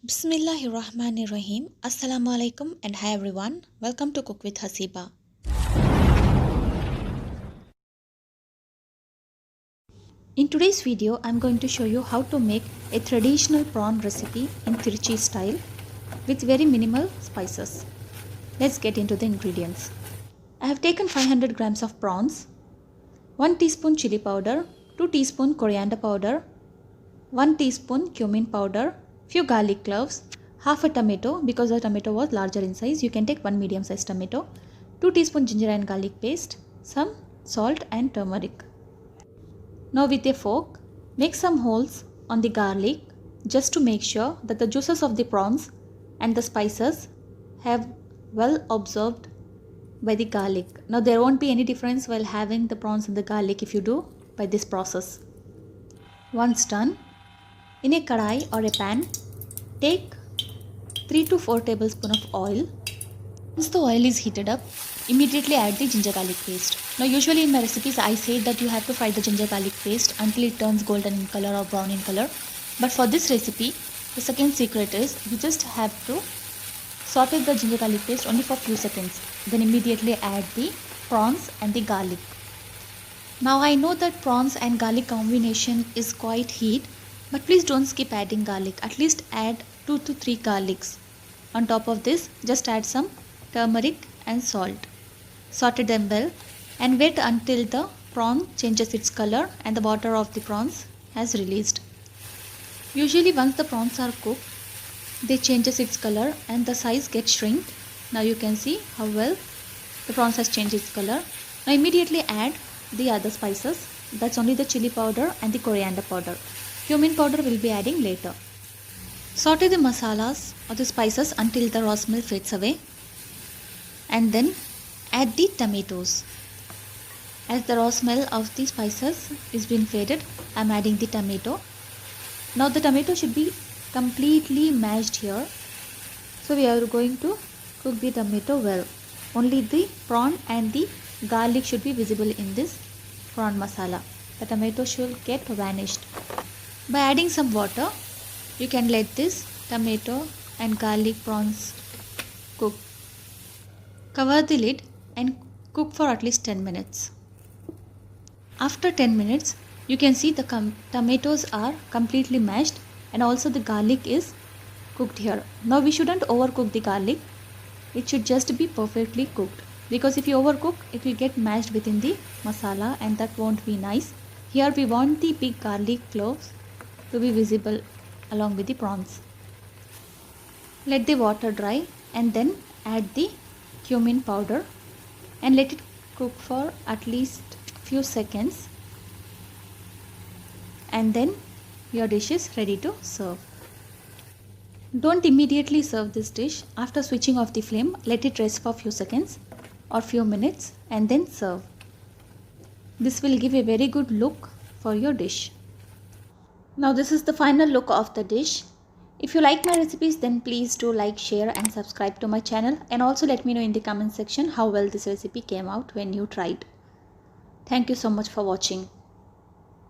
Bismillahirrahmanirrahim. Assalamu alaikum and hi everyone. Welcome to Cook with Haseeba. In today's video, I'm going to show you how to make a traditional prawn recipe in Trichy style with very minimal spices. Let's get into the ingredients. I have taken 500 grams of prawns, 1 teaspoon chili powder, 2 teaspoon coriander powder, 1 teaspoon cumin powder, few garlic cloves, half a tomato. Because the tomato was larger in size, you can take 1 medium sized tomato, 2 teaspoon ginger and garlic paste, some salt and turmeric. Now with a fork, make some holes on the garlic just to make sure that the juices of the prawns and the spices have well absorbed by the garlic. Now there won't be any difference while having the prawns and the garlic if you do by this process. Once done, in a kadai or a pan, take 3 to 4 tablespoons of oil. Once the oil is heated up, immediately add the ginger garlic paste. Now usually in my recipes I say that you have to fry the ginger garlic paste until it turns golden in color or brown in color. But for this recipe, the second secret is you just have to saute the ginger garlic paste only for few seconds. Then immediately add the prawns and the garlic. Now I know that prawns and garlic combination is quite heat, but please don't skip adding garlic. At least add 2 to 3 garlics. On top of this, just add some turmeric and salt. Saute them well and wait until the prawn changes its color and the water of the prawns has released. Usually once the prawns are cooked, they changes its color and the size gets shrink. Now you can see how well the prawns has changed its color. Now immediately add the other spices. That's only the chili powder and the coriander powder. Cumin powder will be adding later. Saute the masalas or the spices until the raw smell fades away, and then add the tomatoes. As the raw smell of the spices is being faded, I am adding the tomato. Now the tomato should be completely mashed here. So we are going to cook the tomato well. Only the prawn and the garlic should be visible in this prawn masala. The tomato should get vanished. By adding some water, you can let this tomato and garlic prawns cook. Cover the lid and cook for at least 10 minutes. After 10 minutes, you can see the tomatoes are completely mashed and also the garlic is cooked here. Now we shouldn't overcook the garlic. It should just be perfectly cooked, because if you overcook, it will get mashed within the masala and that won't be nice. Here we want the big garlic cloves to be visible along with the prawns. Let the water dry and then add the cumin powder and let it cook for at least few seconds, and then your dish is ready to serve. Don't immediately serve this dish. After switching off the flame, let it rest for few seconds or few minutes and then serve. This will give a very good look for your dish. Now this is the final look of the dish. If you like my recipes, then please do like, share and subscribe to my channel, and also let me know in the comment section how well this recipe came out when you tried. Thank you so much for watching.